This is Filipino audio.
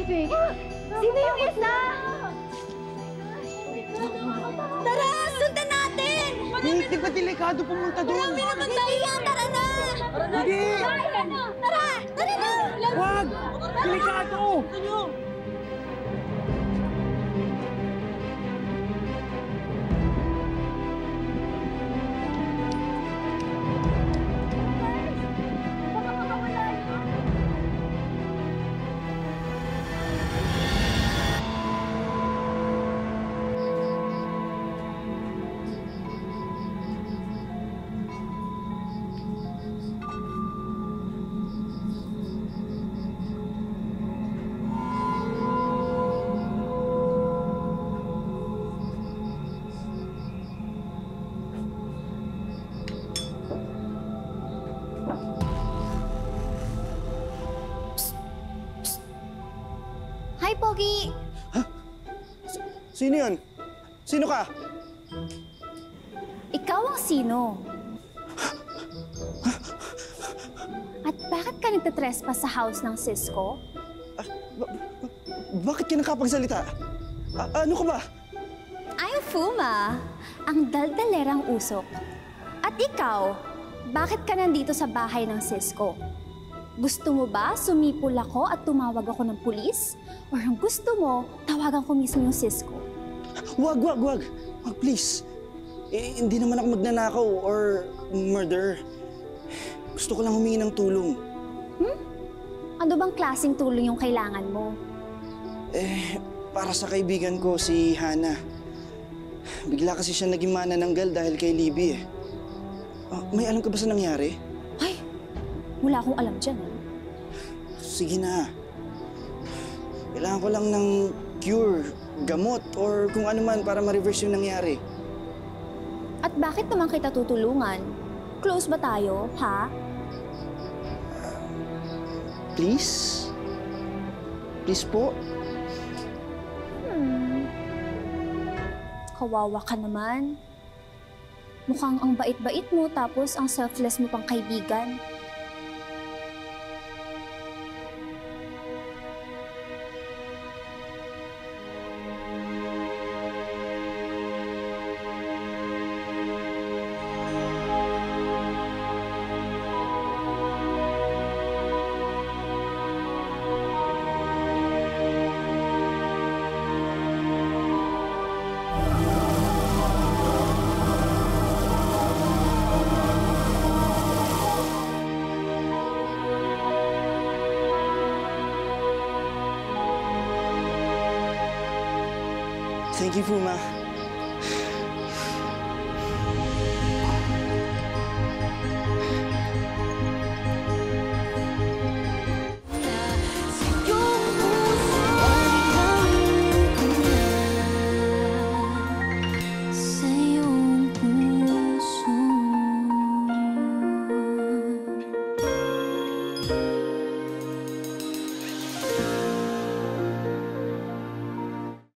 baby. Sino yung isa? Tara, sundan natin! Hindi ba delikado pumunta doon? Marami naman tayo. Tara na! Hindi! Tara! Tara na! Wag! Delikado! Hi, Pogi! Sino yun? Sino ka? Ikaw ang sino? At bakit ka nagtatrespass sa house ng Cisco? Bakit ka nakapagsalita? Ano ka ba? I'm Fuma, ang daldalerang usok. At ikaw, bakit ka nandito sa bahay ng Cisco? Gusto mo ba sumipol ako at tumawag ako ng pulis? Or ang gusto mo, tawagan ko mismo yung Cisco? Wag, please. Hindi naman ako magnanakaw or murder. Gusto ko lang humingi ng tulong. Ano bang klaseng tulong yung kailangan mo? Para sa kaibigan ko, si Hana. Bigla kasi siya naging manananggal dahil kay Libby may alam ka ba sa nangyari? Ay, wala akong alam dyan. Sige na. Kailangan ko lang ng cure, gamot, or kung ano man para ma-reverse yung nangyari. At bakit naman kita tutulungan? Close ba tayo, ha? Please? Please po? Kawawa ka naman. Mukhang ang bait-bait mo tapos ang selfless mo pang kaibigan. Thank you, Fuma.